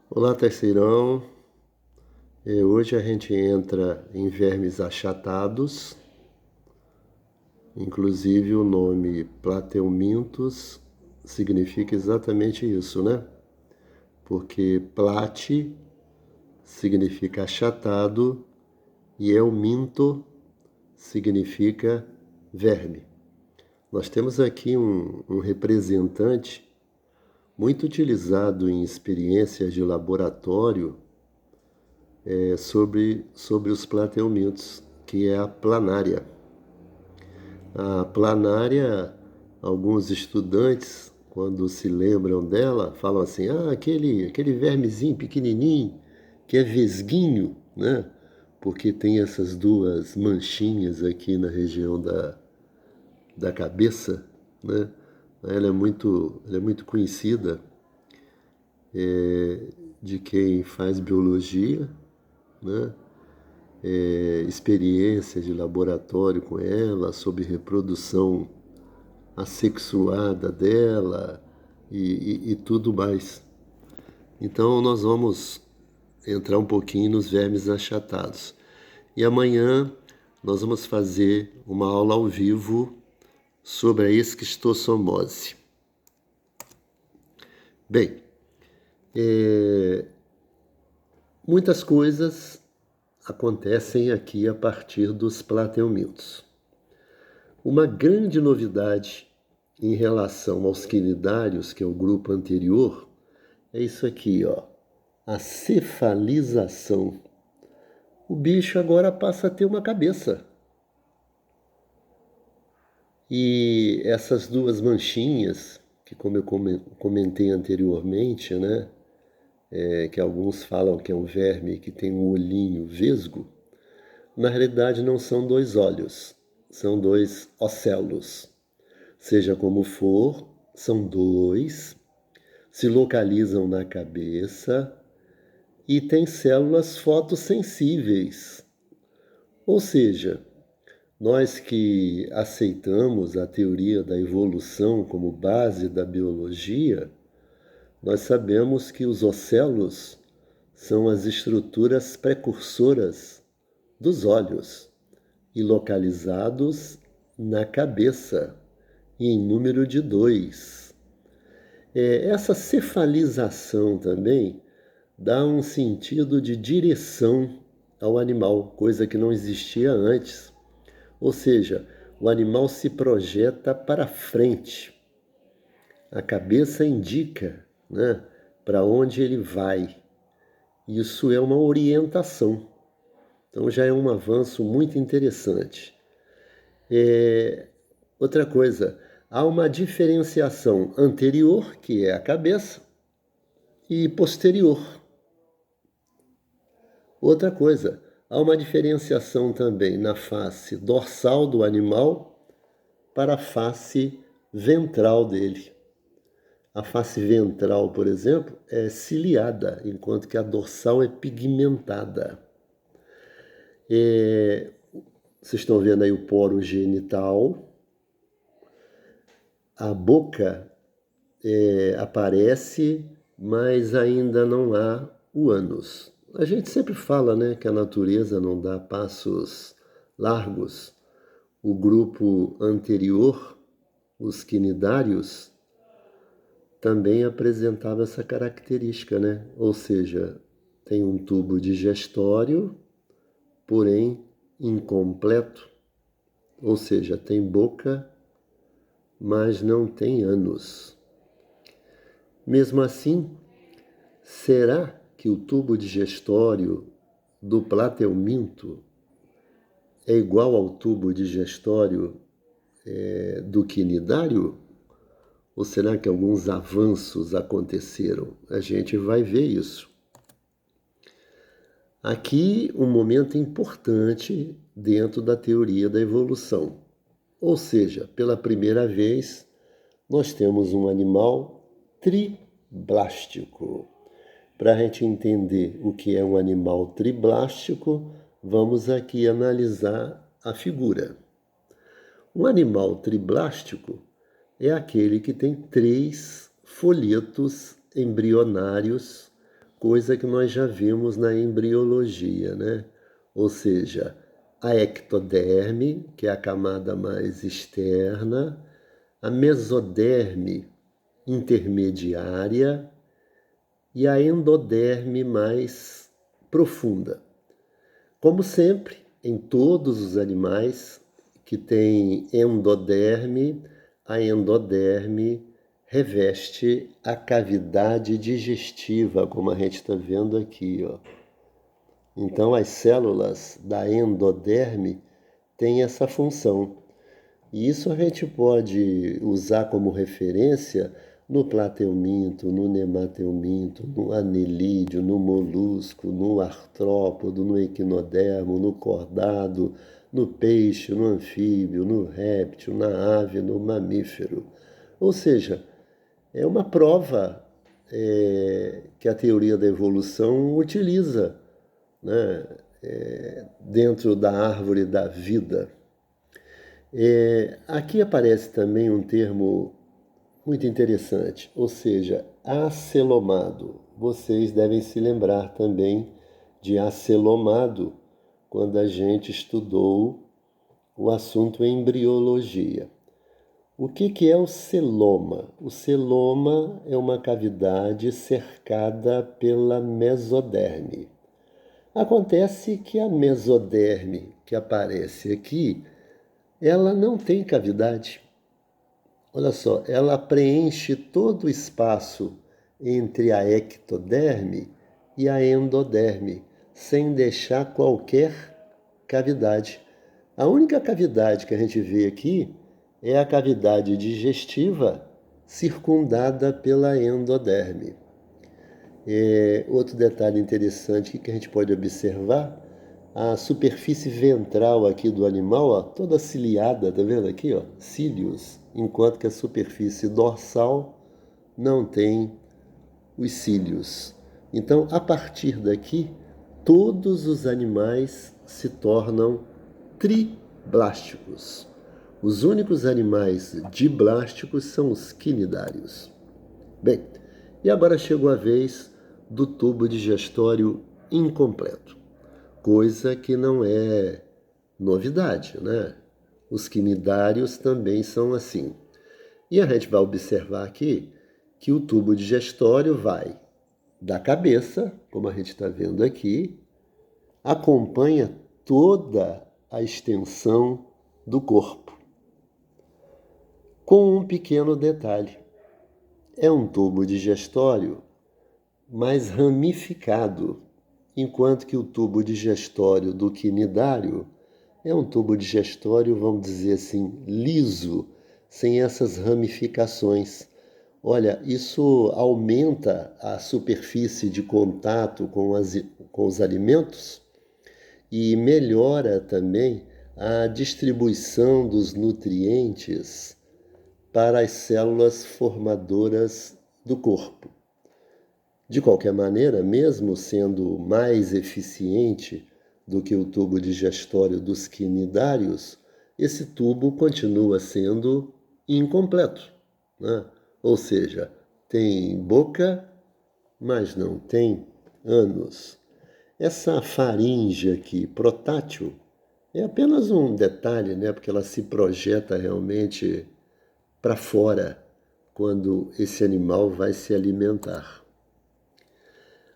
Olá, terceirão. Hoje a gente entra em vermes achatados, inclusive o nome Plateumintos significa exatamente isso, né? Porque plate significa achatado e euminto significa verme. Nós temos aqui um representante muito utilizado em experiências de laboratório sobre os plateumintos, que é a planária. A planária, alguns estudantes, quando se lembram dela, falam assim, aquele vermezinho pequenininho, que é vesguinho, né? Porque tem essas duas manchinhas aqui na região da cabeça, né? Ela é muito conhecida de quem faz biologia, né? Experiências de laboratório com ela, sobre reprodução assexuada dela e tudo mais. Então nós vamos entrar um pouquinho nos vermes achatados. E amanhã nós vamos fazer uma aula ao vivo sobre a esquistossomose. Bem, muitas coisas acontecem aqui a partir dos plateumintos. Uma grande novidade em relação aos quinidários, que é o grupo anterior, é isso aqui, ó, a cefalização. O bicho agora passa a ter uma cabeça. E essas duas manchinhas, que como eu comentei anteriormente, né, que alguns falam que é um verme que tem um olhinho vesgo, na realidade não são dois olhos, são dois ocelos. Seja como for, são dois, se localizam na cabeça e têm células fotossensíveis. Ou seja, nós que aceitamos a teoria da evolução como base da biologia, nós sabemos que os ocelos são as estruturas precursoras dos olhos e localizados na cabeça e em número de 2. Essa cefalização também dá um sentido de direção ao animal, coisa que não existia antes. Ou seja, o animal se projeta para frente. A cabeça indica, né, para onde ele vai. Isso é uma orientação. Então já é um avanço muito interessante. Outra coisa, há uma diferenciação anterior, que é a cabeça, e posterior. Outra coisa, há uma diferenciação também na face dorsal do animal para a face ventral dele. A face ventral, por exemplo, é ciliada, enquanto que a dorsal é pigmentada. Vocês estão vendo aí o poro genital. A boca aparece, mas ainda não há o ânus. A gente sempre fala, né, que a natureza não dá passos largos. O grupo anterior, os quinidários, também apresentava essa característica, né? Ou seja, tem um tubo digestório, porém incompleto, ou seja, tem boca, mas não tem ânus. Mesmo assim, será que o tubo digestório do plateuminto é igual ao tubo digestório do quinidário? Ou será que alguns avanços aconteceram? A gente vai ver isso. Aqui um momento importante dentro da teoria da evolução. Ou seja, pela primeira vez, nós temos um animal triblástico. Para a gente entender o que é um animal triblástico, vamos aqui analisar a figura. Um animal triblástico é aquele que tem 3 folhetos embrionários coisa que nós já vimos na embriologia, né? Ou seja, a ectoderme, que é a camada mais externa, a mesoderme intermediária e a endoderme mais profunda. Como sempre, em todos os animais que têm endoderme, a endoderme reveste a cavidade digestiva, como a gente está vendo aqui, ó. Então, as células da endoderme têm essa função. E isso a gente pode usar como referência no plateuminto, no nemateuminto, no anelídeo, no molusco, no artrópodo, no equinodermo, no cordado, no peixe, no anfíbio, no réptil, na ave, no mamífero. Ou seja, é uma prova que a teoria da evolução utiliza, né, dentro da árvore da vida. Aqui aparece também um termo muito interessante, ou seja, acelomado. Vocês devem se lembrar também de acelomado quando a gente estudou o assunto embriologia. O que é o celoma? O celoma é uma cavidade cercada pela mesoderme. Acontece que a mesoderme que aparece aqui, ela não tem cavidade. Olha só, ela preenche todo o espaço entre a ectoderme e a endoderme, sem deixar qualquer cavidade. A única cavidade que a gente vê aqui é a cavidade digestiva circundada pela endoderme. Outro detalhe interessante que a gente pode observar, a superfície ventral aqui do animal, ó, toda ciliada, tá vendo aqui, ó, cílios, enquanto que a superfície dorsal não tem os cílios. Então, a partir daqui, todos os animais se tornam triblásticos. Os únicos animais diblásticos são os quinidários. Bem, e agora chegou a vez do tubo digestório incompleto, coisa que não é novidade, né? Os quinidários também são assim. E a gente vai observar aqui que o tubo digestório vai da cabeça, como a gente está vendo aqui, acompanha toda a extensão do corpo. Com um pequeno detalhe, é um tubo digestório mais ramificado, enquanto que o tubo digestório do quinidário é um tubo digestório, vamos dizer assim, liso, sem essas ramificações. Olha, isso aumenta a superfície de contato com os alimentos e melhora também a distribuição dos nutrientes para as células formadoras do corpo. De qualquer maneira, mesmo sendo mais eficiente do que o tubo digestório dos quinidários, esse tubo continua sendo incompleto, né? Ou seja, tem boca, mas não tem ânus. Essa faringe aqui, protátil, é apenas um detalhe, né? Porque ela se projeta realmente para fora quando esse animal vai se alimentar.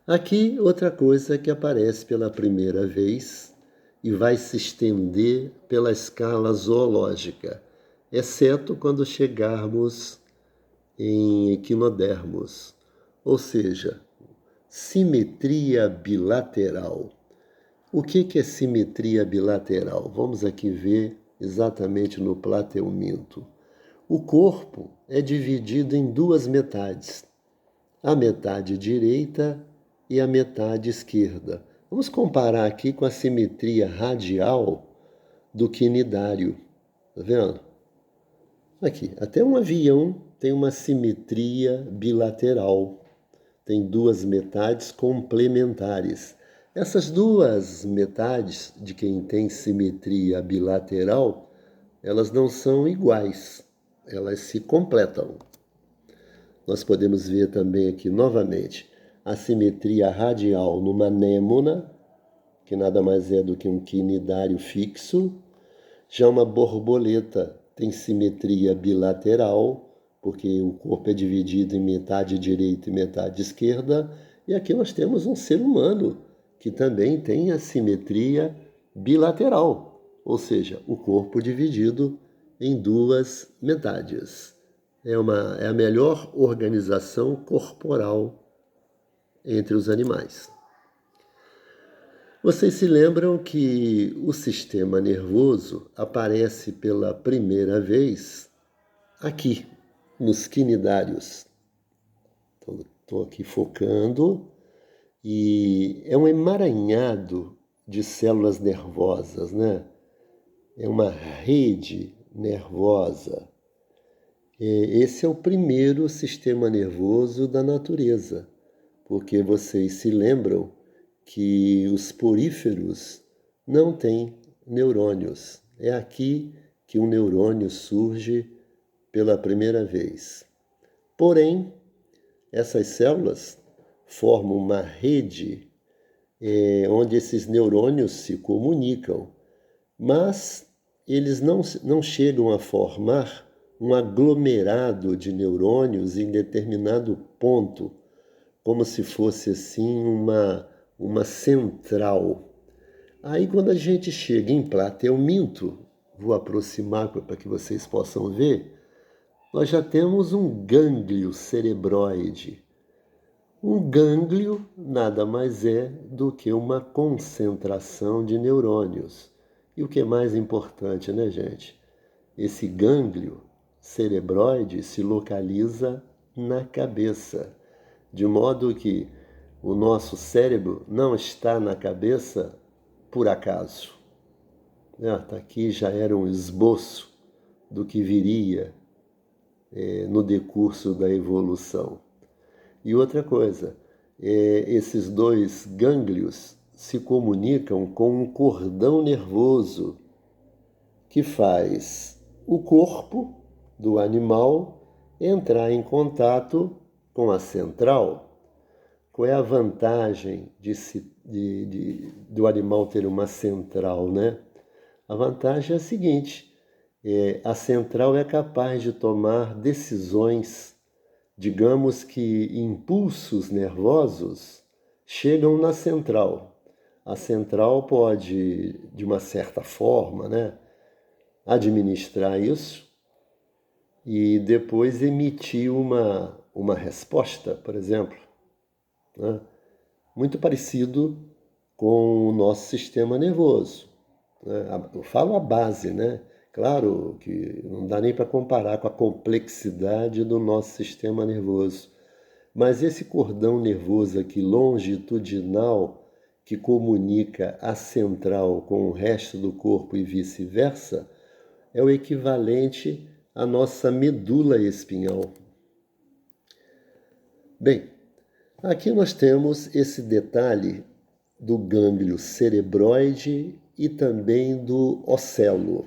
Aqui, outra coisa que aparece pela primeira vez e vai se estender pela escala zoológica, exceto quando chegarmos em equinodermos, ou seja, simetria bilateral. O que é simetria bilateral? Vamos aqui ver exatamente no plateuminto. O corpo é dividido em duas metades, a metade direita e a metade esquerda. Vamos comparar aqui com a simetria radial do quinidário. Tá vendo? Aqui, até um avião tem uma simetria bilateral. Tem duas metades complementares. Essas duas metades de quem tem simetria bilateral, elas não são iguais, elas se completam. Nós podemos ver também aqui novamente a simetria radial numa anêmona, que nada mais é do que um quinidário fixo. Já uma borboleta tem simetria bilateral, porque o corpo é dividido em metade direita e metade esquerda. E aqui nós temos um ser humano, que também tem a simetria bilateral, ou seja, o corpo dividido em duas metades. É a melhor organização corporal entre os animais. Vocês se lembram que o sistema nervoso aparece pela primeira vez aqui, nos quinidários. Estou aqui focando, e é um emaranhado de células nervosas, né? É uma rede nervosa. Esse é o primeiro sistema nervoso da natureza, porque vocês se lembram que os poríferos não têm neurônios. É aqui que um neurônio surge pela primeira vez. Porém, essas células formam uma rede onde esses neurônios se comunicam, mas eles não chegam a formar um aglomerado de neurônios em determinado ponto, como se fosse assim uma central. Aí quando a gente chega em Plateuminto, vou aproximar para que vocês possam ver, nós já temos um gânglio cerebroide. Um gânglio nada mais é do que uma concentração de neurônios. E o que é mais importante, né, gente? Esse gânglio cerebroide se localiza na cabeça, de modo que o nosso cérebro não está na cabeça por acaso. Aqui já era um esboço do que viria no decurso da evolução. E outra coisa, esses dois gânglios se comunicam com um cordão nervoso que faz o corpo do animal entrar em contato com a central. Qual é a vantagem do animal ter uma central, né? A vantagem é a seguinte, a central é capaz de tomar decisões, digamos que impulsos nervosos chegam na central. A central pode, de uma certa forma, né, administrar isso e depois emitir uma resposta, por exemplo, né? Muito parecido com o nosso sistema nervoso, né? Eu falo a base, né? Claro que não dá nem para comparar com a complexidade do nosso sistema nervoso, mas esse cordão nervoso aqui longitudinal que comunica a central com o resto do corpo e vice-versa é o equivalente à nossa medula espinhal. Bem, aqui nós temos esse detalhe do gânglio cerebroide e também do ocelo,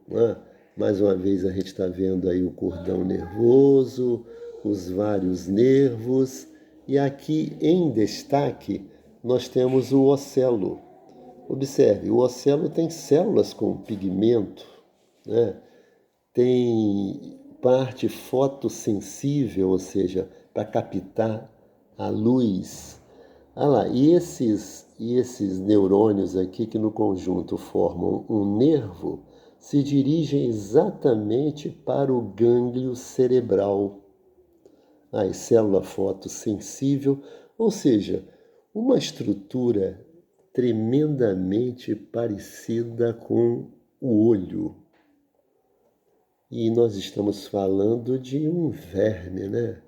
né? Mais uma vez a gente está vendo aí o cordão nervoso, os vários nervos, e aqui em destaque nós temos o ocelo. Observe, o ocelo tem células com pigmento, né? Tem parte fotossensível, ou seja, para captar a luz. Lá, e esses neurônios aqui que no conjunto formam um nervo se dirigem exatamente para o gânglio cerebral. Célula fotossensível, ou seja, uma estrutura tremendamente parecida com o olho. E nós estamos falando de um verme, né?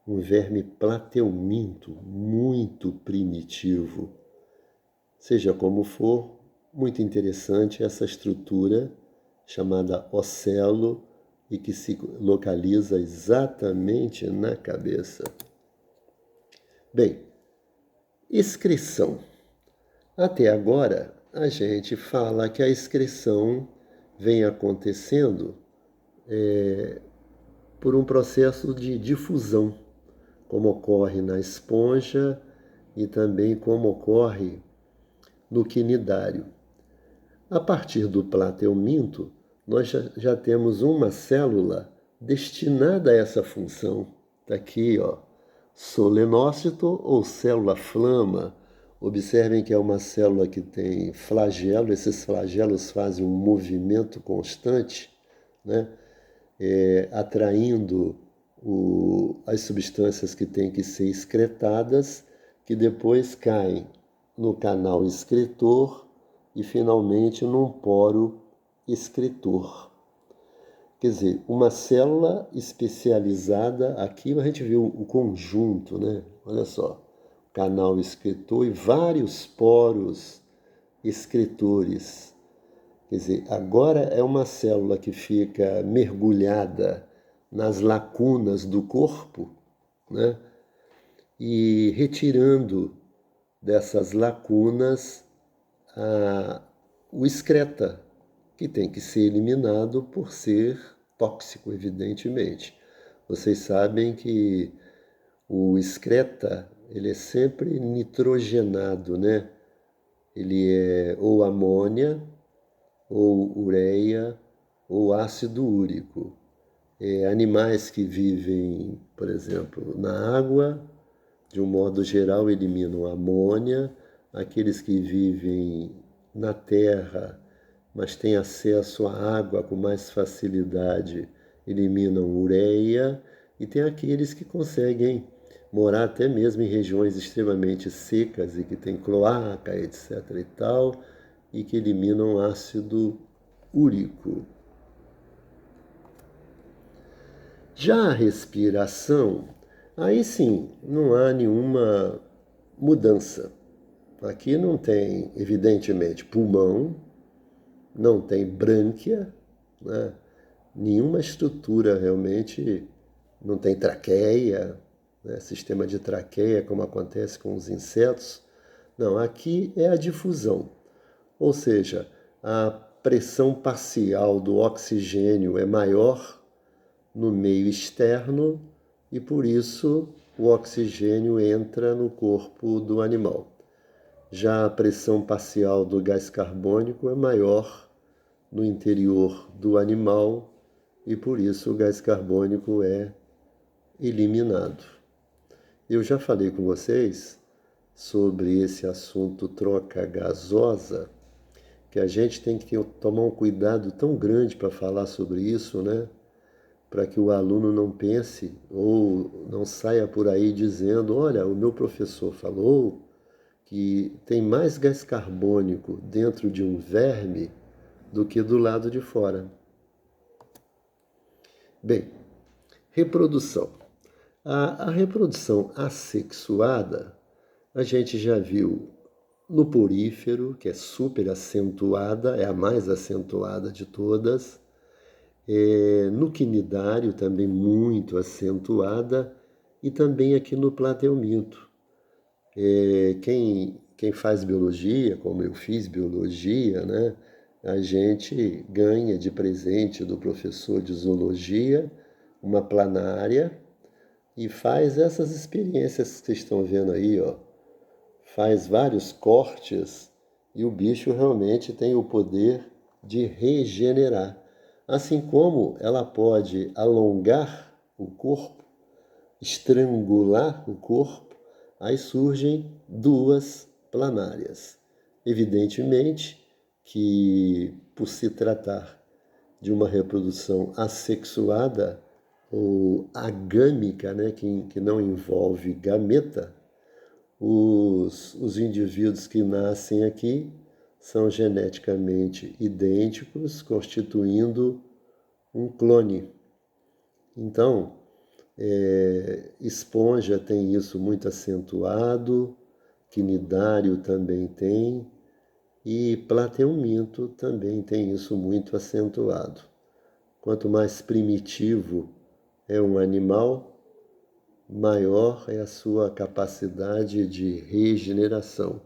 Um verme plateuminto, muito primitivo. Seja como for, muito interessante essa estrutura chamada ocelo e que se localiza exatamente na cabeça. Bem, excreção. Até agora, a gente fala que a excreção vem acontecendo por um processo de difusão, como ocorre na esponja e também como ocorre no quinidário. A partir do plateuminto, nós já temos uma célula destinada a essa função. Está aqui, ó, solenócito ou célula flama. Observem que é uma célula que tem flagelo, esses flagelos fazem um movimento constante, né? Atraindo as substâncias que têm que ser excretadas, que depois caem no canal excretor e finalmente num poro excretor. Quer dizer, uma célula especializada, aqui a gente viu o conjunto, né? Olha só, canal excretor e vários poros excretores. Quer dizer, agora é uma célula que fica mergulhada nas lacunas do corpo, né? E retirando dessas lacunas o excreta, que tem que ser eliminado por ser tóxico, evidentemente. Vocês sabem que o excreta, ele é sempre nitrogenado, né? Ele é ou amônia, ou ureia, ou ácido úrico. Animais que vivem, por exemplo, na água, de um modo geral, eliminam amônia. Aqueles que vivem na terra, mas têm acesso à água com mais facilidade, eliminam ureia. E tem aqueles que conseguem morar até mesmo em regiões extremamente secas e que tem cloaca, etc. e tal, e que eliminam ácido úrico. Já a respiração, aí sim, não há nenhuma mudança. Aqui não tem, evidentemente, pulmão, não tem brânquia, né? Nenhuma estrutura realmente, não tem traqueia, né? Sistema de traqueia, como acontece com os insetos. Não, aqui é a difusão, ou seja, a pressão parcial do oxigênio é maior no meio externo e por isso o oxigênio entra no corpo do animal. Já a pressão parcial do gás carbônico é maior no interior do animal e por isso o gás carbônico é eliminado. Eu já falei com vocês sobre esse assunto troca gasosa, que a gente tem que tomar um cuidado tão grande para falar sobre isso, né? Para que o aluno não pense ou não saia por aí dizendo, olha, o meu professor falou que tem mais gás carbônico dentro de um verme do que do lado de fora. Bem, reprodução. A reprodução assexuada, a gente já viu no porífero, que é super acentuada, é a mais acentuada de todas. No quinidário, também muito acentuada. E também aqui no plateuminto. Quem faz biologia, como eu fiz biologia, né? A gente ganha de presente do professor de zoologia uma planária e faz essas experiências que vocês estão vendo aí, ó. Faz vários cortes e o bicho realmente tem o poder de regenerar. Assim como ela pode alongar o corpo, estrangular o corpo, aí surgem duas planárias. Evidentemente que, por se tratar de uma reprodução assexuada ou agâmica, né, que não envolve gameta, os indivíduos que nascem aqui são geneticamente idênticos, constituindo um clone. Então, esponja tem isso muito acentuado, quinidário também tem, e plateuminto também tem isso muito acentuado. Quanto mais primitivo é um animal, maior é a sua capacidade de regeneração.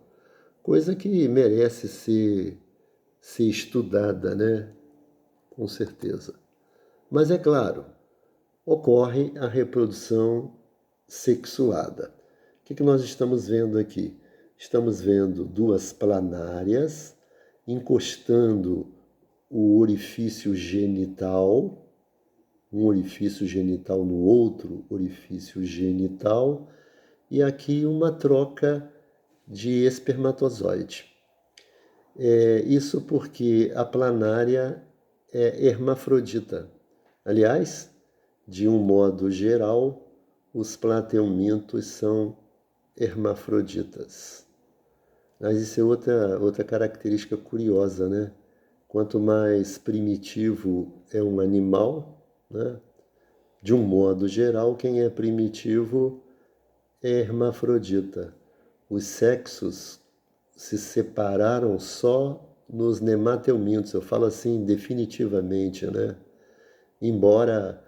Coisa que merece ser estudada, né? Com certeza. Mas é claro, ocorre a reprodução sexuada. O que nós estamos vendo aqui? Estamos vendo duas planárias encostando o orifício genital, um orifício genital no outro orifício genital, e aqui uma troca de espermatozoide. Isso porque a planária é hermafrodita. Aliás, de um modo geral, os plateumintos são hermafroditas. Mas isso é outra característica curiosa, né? Quanto mais primitivo é um animal, né? De um modo geral, quem é primitivo é hermafrodita. Os sexos se separaram só nos nemateumintos, eu falo assim definitivamente, né? Embora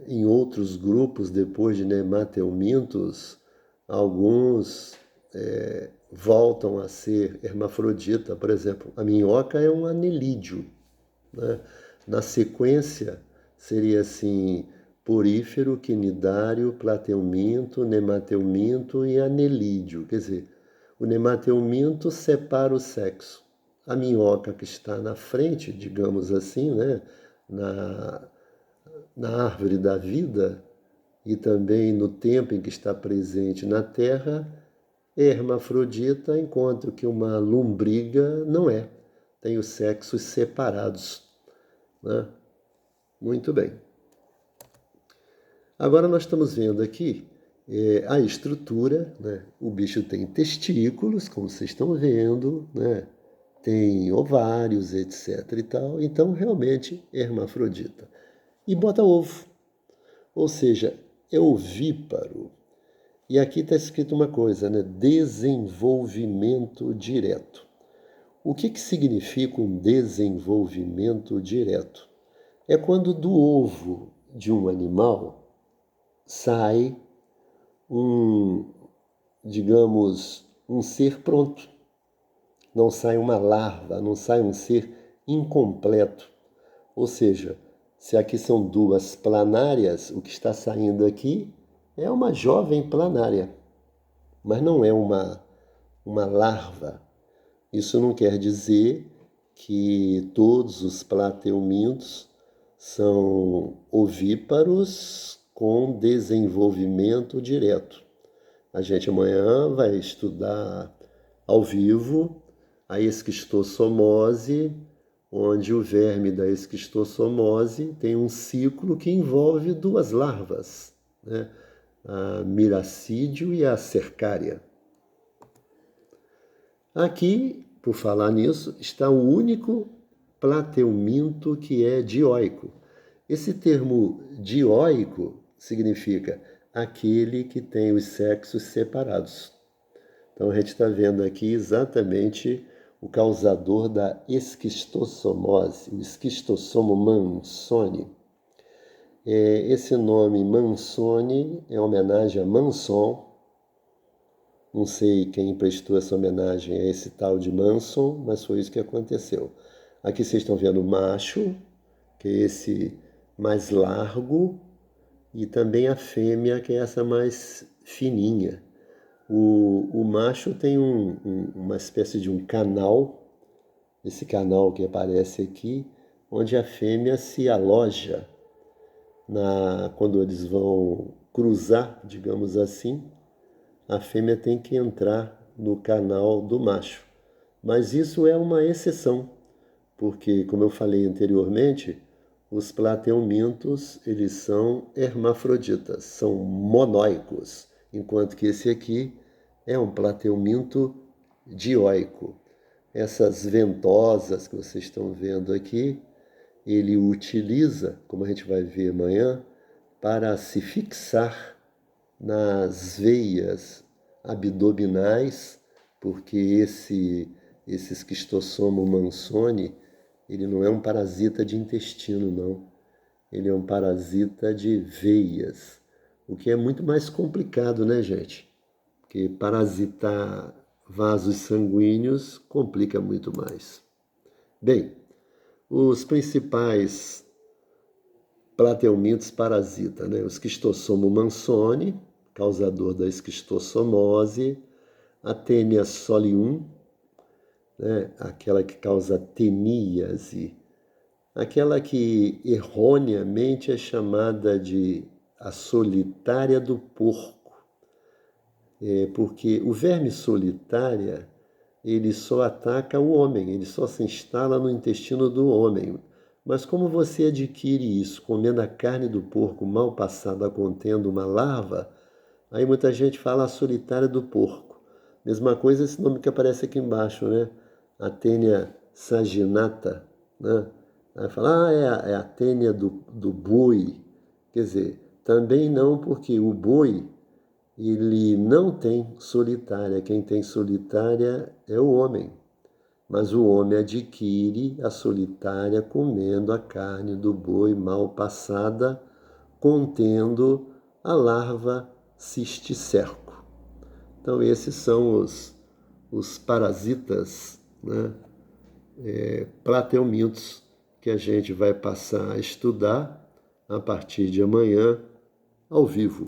em outros grupos, depois de nemateumintos, alguns voltam a ser hermafrodita. Por exemplo, a minhoca é um anelídeo, né? Na sequência, seria assim, porífero, quinidário, plateuminto, nemateuminto e anelídeo. Quer dizer, o nemateuminto separa o sexo. A minhoca que está na frente, digamos assim, né, na árvore da vida e também no tempo em que está presente na Terra, é hermafrodita, enquanto que uma lombriga não é. Tem os sexos separados, né? Muito bem. Agora nós estamos vendo aqui a estrutura, né? O bicho tem testículos, como vocês estão vendo, né? Tem ovários, etc. e tal. Então, realmente, é hermafrodita. E bota ovo. Ou seja, é ovíparo. E aqui está escrito uma coisa, né? Desenvolvimento direto. O que significa um desenvolvimento direto? É quando do ovo de um animal sai digamos, um ser pronto. Não sai uma larva, não sai um ser incompleto. Ou seja, se aqui são duas planárias, o que está saindo aqui é uma jovem planária, mas não é uma larva. Isso não quer dizer que todos os plateumintos são ovíparos com desenvolvimento direto. A gente amanhã vai estudar ao vivo a esquistossomose, onde o verme da esquistossomose tem um ciclo que envolve duas larvas, né? A miracídio e a cercária. Aqui, por falar nisso, está o único plateuminto que é dioico. Esse termo dioico significa aquele que tem os sexos separados. Então a gente está vendo aqui exatamente o causador da esquistossomose, o esquistossomo Manzoni. Esse nome Manzoni é homenagem a Manson. Não sei quem prestou essa homenagem a esse tal de Manson, mas foi isso que aconteceu. Aqui vocês estão vendo o macho, que é esse mais largo, e também a fêmea, que é essa mais fininha. O macho tem uma espécie de um canal, esse canal que aparece aqui, onde a fêmea se aloja quando eles vão cruzar, digamos assim, a fêmea tem que entrar no canal do macho. Mas isso é uma exceção, porque, como eu falei anteriormente, os plateumintos, eles são hermafroditas, são monóicos, enquanto que esse aqui é um plateuminto dioico. Essas ventosas que vocês estão vendo aqui, ele utiliza, como a gente vai ver amanhã, para se fixar nas veias abdominais, porque esse esquistossomo Manzoni, ele não é um parasita de intestino, não. Ele é um parasita de veias, o que é muito mais complicado, né, gente? Porque parasitar vasos sanguíneos complica muito mais. Bem, os principais Plateumintos parasita, né? O Schistosoma mansoni, causador da esquistossomose, a Taenia solium, né? Aquela que causa teníase, aquela que erroneamente é chamada de a solitária do porco, porque o verme solitária, ele só ataca o homem, ele só se instala no intestino do homem. Mas como você adquire isso comendo a carne do porco mal passada contendo uma larva, aí muita gente fala a solitária do porco. Mesma coisa esse nome que aparece aqui embaixo, né? A Taenia saginata, né? Aí fala, é a tênia do boi. Quer dizer, também não, porque o boi, ele não tem solitária. Quem tem solitária é o homem. Mas o homem adquire a solitária comendo a carne do boi mal passada, contendo a larva cisticerco. Então, esses são os parasitas, né? Plateumintos, que a gente vai passar a estudar a partir de amanhã, ao vivo.